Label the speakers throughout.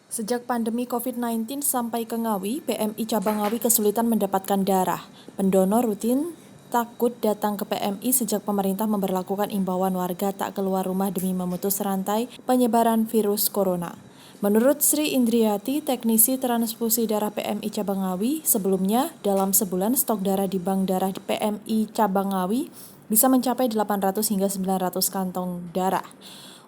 Speaker 1: Sejak pandemi COVID-19 sampai ke Ngawi, PMI Cabang Ngawi kesulitan mendapatkan darah. Pendonor rutin takut datang ke PMI sejak pemerintah memberlakukan imbauan warga tak keluar rumah demi memutus rantai penyebaran virus corona. Menurut Sri Indriati, teknisi transfusi darah PMI Cabang Ngawi, sebelumnya dalam sebulan stok darah di bank darah PMI Cabang Ngawi bisa mencapai 800 hingga 900 kantong darah.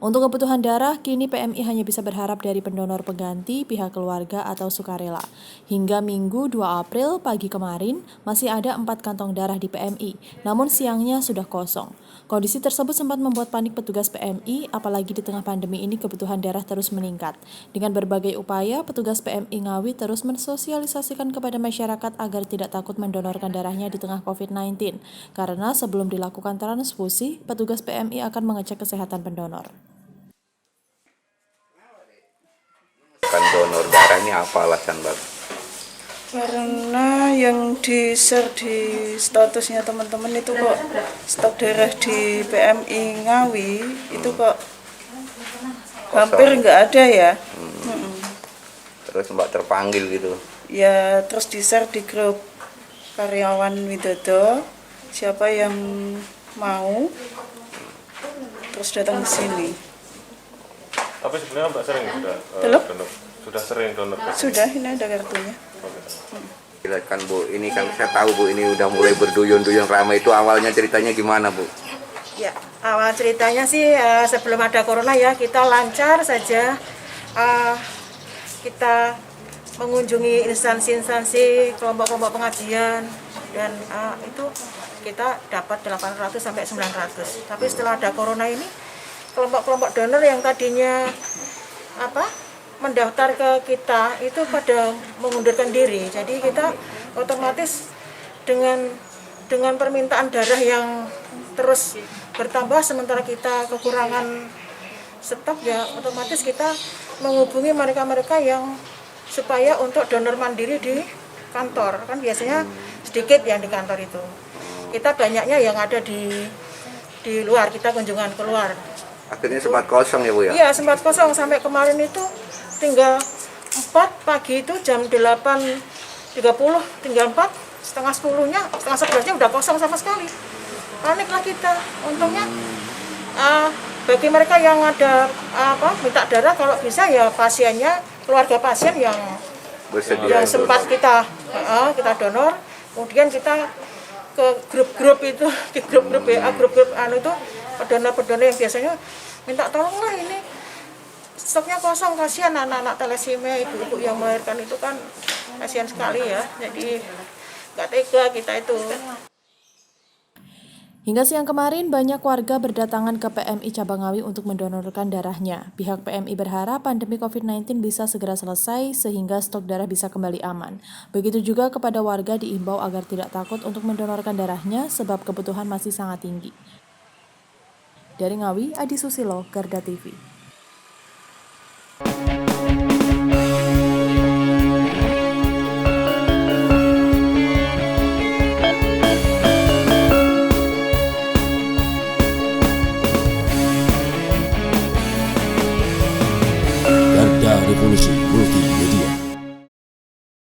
Speaker 1: Untuk kebutuhan darah, kini PMI hanya bisa berharap dari pendonor pengganti, pihak keluarga, atau sukarela. Hingga Minggu 2 April pagi kemarin, masih ada 4 kantong darah di PMI, namun siangnya sudah kosong. Kondisi tersebut sempat membuat panik petugas PMI, apalagi di tengah pandemi ini kebutuhan darah terus meningkat. Dengan berbagai upaya, petugas PMI Ngawi terus mensosialisasikan kepada masyarakat agar tidak takut mendonorkan darahnya di tengah COVID-19. Karena sebelum dilakukan transfusi, petugas PMI akan mengecek kesehatan pendonor.
Speaker 2: Kan donor darah ini apa alasan Bang?
Speaker 3: Karena yang di-share di statusnya teman-teman itu kok stok darah di PMI Ngawi itu kok hampir nggak ada ya.
Speaker 2: Terus Mbak terpanggil gitu?
Speaker 3: Ya terus di-share di grup karyawan Widodo, siapa yang mau terus datang ke sini.
Speaker 4: Tapi sebenarnya Mbak sering sudah donor? Sudah sering donor?
Speaker 3: Sudah, ini ada kartunya.
Speaker 2: Kan Bu, ini kan saya tahu Bu, ini udah mulai berduyun-duyun ramai, itu awalnya ceritanya gimana Bu?
Speaker 5: Ya, awal ceritanya sih sebelum ada corona ya kita lancar saja. Kita mengunjungi instansi-instansi, kelompok-kelompok pengajian dan itu kita dapat 800 sampai 900. Tapi setelah ada corona ini kelompok-kelompok donor yang tadinya mendaftar ke kita itu pada mengundurkan diri. Jadi kita otomatis dengan permintaan darah yang terus bertambah sementara kita kekurangan stok, ya otomatis kita menghubungi mereka-mereka yang supaya untuk donor mandiri di kantor. Kan biasanya sedikit yang di kantor itu. Kita banyaknya yang ada di luar, kita kunjungan keluar.
Speaker 2: Akhirnya sempat kosong ya Bu ya?
Speaker 5: Iya, sempat kosong sampai kemarin itu tinggal 4 pagi itu jam 8.30 tinggal 4, setengah 10-nya, setengah 11-nya udah kosong sama sekali. Paniklah kita. Untungnya bagi mereka yang ada minta darah, kalau bisa ya pasiennya, keluarga pasien yang
Speaker 2: Bersedia
Speaker 5: sempat kita donor, kemudian kita ke grup-grup itu, di grup-grup WA, grup-grup itu pendonor-pendonor yang biasanya minta tolonglah ini stoknya kosong, kasihan anak-anak thalassemia, ibu-ibu yang melahirkan itu kan kasihan sekali ya, jadi nggak tega kita itu.
Speaker 1: Hingga siang kemarin, banyak warga berdatangan ke PMI Cabang Ngawi untuk mendonorkan darahnya. Pihak PMI berharap pandemi COVID-19 bisa segera selesai sehingga stok darah bisa kembali aman. Begitu juga kepada warga diimbau agar tidak takut untuk mendonorkan darahnya sebab kebutuhan masih sangat tinggi. Dari Ngawi, Adi Susilo, Garda TV.